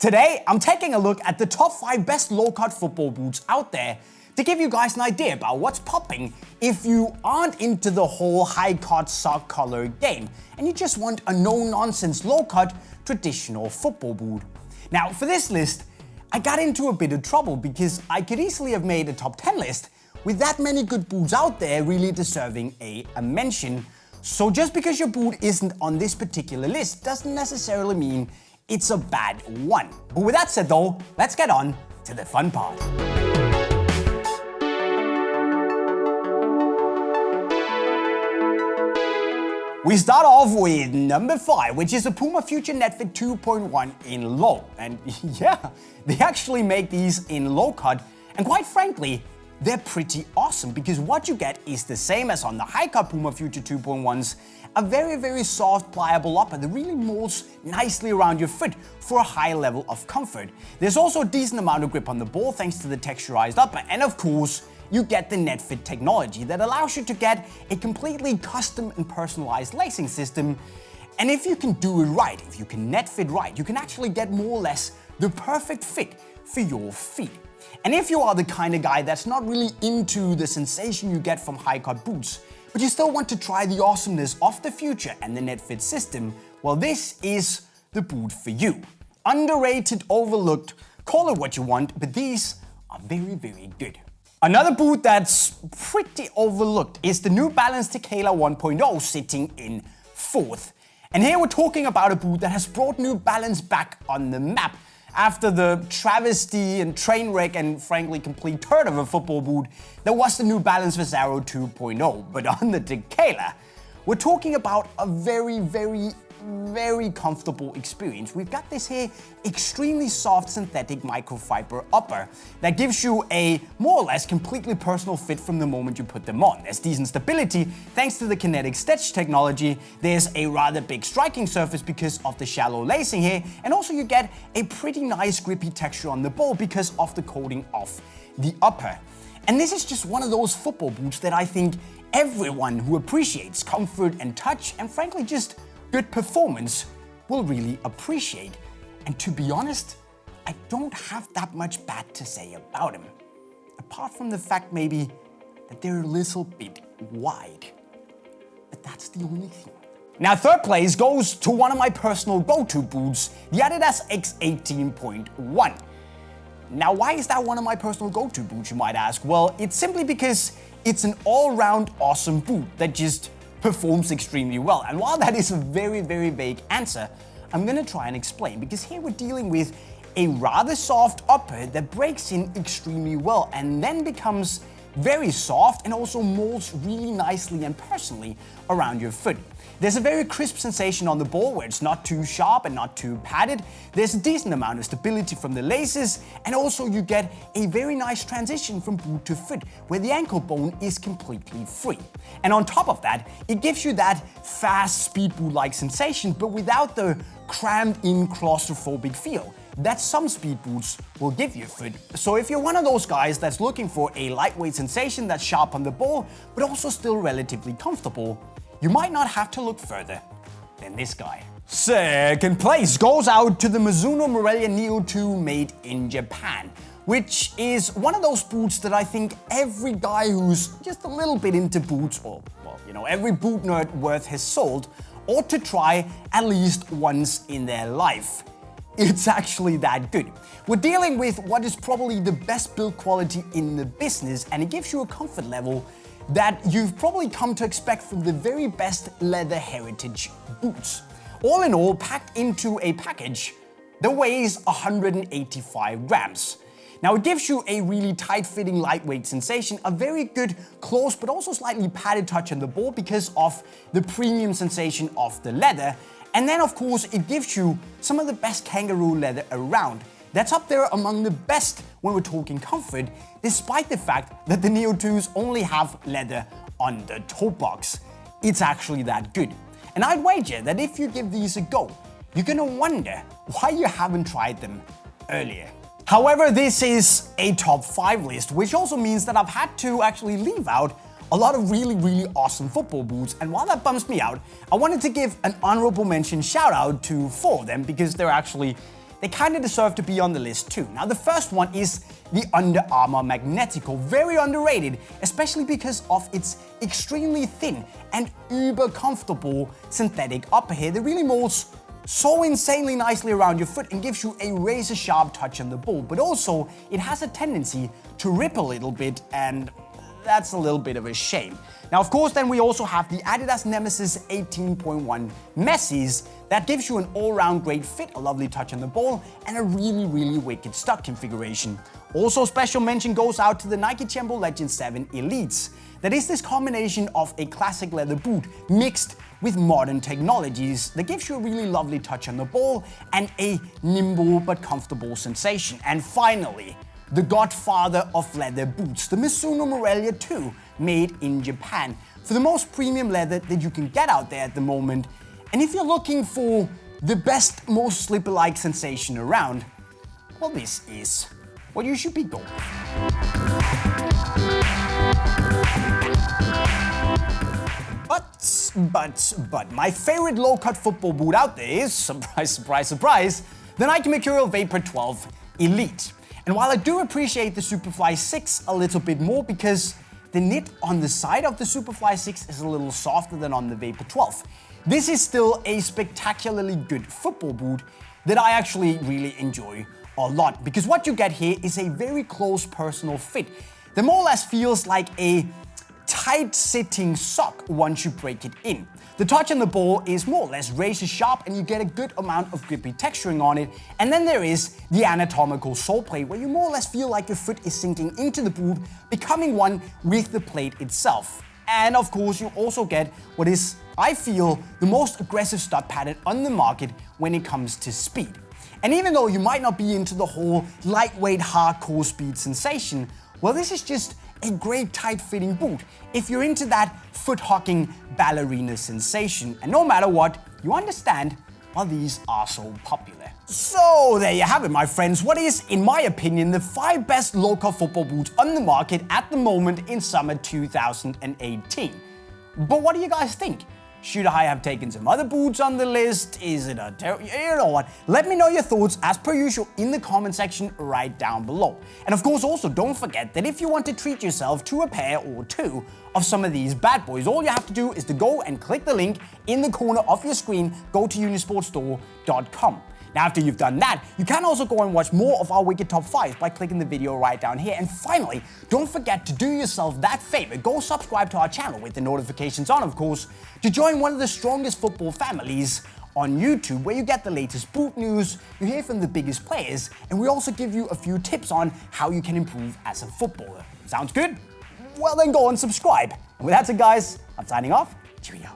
Today, I'm taking a look at the top 5 best low-cut football boots out there to give you guys an idea about what's popping if you aren't into the whole high-cut sock color game and you just want a no-nonsense low-cut traditional football boot. Now, for this list, I got into a bit of trouble because I could easily have made a top 10 list with that many good boots out there really deserving a mention. So just because your boot isn't on this particular list doesn't necessarily mean it's a bad one. But with that said though, let's get on to the fun part. We start off with number 5, which is a Puma Future Netfit 2.1 in low. And yeah, they actually make these in low cut, and quite frankly, they're pretty awesome because what you get is the same as on the high cut Puma Future 2.1s, a very soft pliable upper that really molds nicely around your foot for a high level of comfort. There's also a decent amount of grip on the ball thanks to the texturized upper, and of course, you get the Netfit technology that allows you to get a completely custom and personalized lacing system. And if you can do it right, if you can net fit right, you can actually get more or less the perfect fit for your feet. And if you are the kind of guy that's not really into the sensation you get from high-cut boots, but you still want to try the awesomeness of the Future and the Netfit system, well, this is the boot for you. Underrated, overlooked, call it what you want, but these are very good. Another boot that's pretty overlooked is the new Balance Tekela 1.0 sitting in 4th. And here we're talking about a boot that has brought New Balance back on the map after the travesty and train wreck and frankly complete turd of a football boot that was the New Balance Visaro 2.0. But on the Tekela, we're talking about a very comfortable experience. We've got this here extremely soft synthetic microfiber upper that gives you a more or less completely personal fit from the moment you put them on. There's decent stability thanks to the kinetic stitch technology. There's a rather big striking surface because of the shallow lacing here, and also you get a pretty nice grippy texture on the ball because of the coating of the upper. And this is just one of those football boots that I think everyone who appreciates comfort and touch and frankly just good performance will really appreciate. And to be honest, I don't have that much bad to say about them. Apart from the fact maybe that they're a little bit wide. But that's the only thing. Now, 3rd place goes to one of my personal go-to boots, the Adidas X 18.1. Now, why is that one of my personal go-to boots, you might ask? Well, it's simply because it's an all-round awesome boot that just performs extremely well. And while that is a very vague answer, I'm gonna try and explain, because here we're dealing with a rather soft upper that breaks in extremely well and then becomes very soft and also molds really nicely and personally around your foot. There's a very crisp sensation on the ball where it's not too sharp and not too padded. There's a decent amount of stability from the laces, and also you get a very nice transition from boot to foot where the ankle bone is completely free. And on top of that, it gives you that fast speed boot-like sensation, but without the crammed in claustrophobic feel that some speed boots will give your foot. So if you're one of those guys that's looking for a lightweight sensation that's sharp on the ball, but also still relatively comfortable, you might not have to look further than this guy. 2nd place goes out to the Mizuno Morelia Neo II made in Japan, which is one of those boots that I think every guy who's just a little bit into boots, or every boot nerd worth his salt, ought to try at least once in their life. It's actually that good. We're dealing with what is probably the best build quality in the business, and it gives you a comfort level that you've probably come to expect from the very best leather heritage boots. All in all, packed into a package that weighs 185 grams. Now, it gives you a really tight-fitting, lightweight sensation, a very good close but also slightly padded touch on the ball because of the premium sensation of the leather. And then, of course, it gives you some of the best kangaroo leather around. That's up there among the best when we're talking comfort, despite the fact that the Neo IIs only have leather on the toe box. It's actually that good. And I'd wager that if you give these a go, you're gonna wonder why you haven't tried them earlier. However, this is a top 5 list, which also means that I've had to actually leave out a lot of really awesome football boots, and while that bums me out, I wanted to give an honorable mention shout out to 4 of them because they're actually they kind of deserve to be on the list too. Now the first one is the Under Armour Magnetico, very underrated, especially because of its extremely thin and uber comfortable synthetic upper here that really molds so insanely nicely around your foot and gives you a razor sharp touch on the ball, but also it has a tendency to rip a little bit, and that's a little bit of a shame. Now, of course, then we also have the Adidas Nemesis 18.1 Messies that gives you an all-round great fit, a lovely touch on the ball, and a really wicked stock configuration. Also, special mention goes out to the Nike Tempo Legend 7 Elites. That is this combination of a classic leather boot mixed with modern technologies that gives you a really lovely touch on the ball and a nimble but comfortable sensation. And finally, the godfather of leather boots, the Mizuno Morelia II, made in Japan, for the most premium leather that you can get out there at the moment. And if you're looking for the best, most slipper-like sensation around, well, this is what you should be going for. But my favorite low-cut football boot out there is, surprise, surprise, surprise, the Nike Mercurial Vapor 12 Elite. And while I do appreciate the Superfly 6 a little bit more because the knit on the side of the Superfly 6 is a little softer than on the Vapor 12, this is still a spectacularly good football boot that I actually really enjoy a lot, because what you get here is a very close personal fit that more or less feels like a tight-sitting sock once you break it in. The touch on the ball is more or less razor sharp and you get a good amount of grippy texturing on it. And then there is the anatomical sole plate where you more or less feel like your foot is sinking into the boot, becoming one with the plate itself. And of course you also get what is, I feel, the most aggressive stud pattern on the market when it comes to speed. And even though you might not be into the whole lightweight hardcore speed sensation, well, this is just a great tight-fitting boot if you're into that foot-hocking ballerina sensation. And no matter what, you understand why these are so popular. So there you have it, my friends. What is, in my opinion, the 5 best low-cut football boots on the market at the moment in summer 2018. But what do you guys think? Should I have taken some other boots on the list? Is it a you know what? Let me know your thoughts as per usual in the comment section right down below. And of course also don't forget that if you want to treat yourself to a pair or two of some of these bad boys, all you have to do is to go and click the link in the corner of your screen, go to unisportstore.com. Now after you've done that, you can also go and watch more of our wicked top 5 by clicking the video right down here. And finally, don't forget to do yourself that favor, go subscribe to our channel with the notifications on, of course, to join one of the strongest football families on YouTube, where you get the latest boot news, you hear from the biggest players, and we also give you a few tips on how you can improve as a footballer. Sounds good? Well then go and subscribe. And with that said guys, I'm signing off. Cheerio.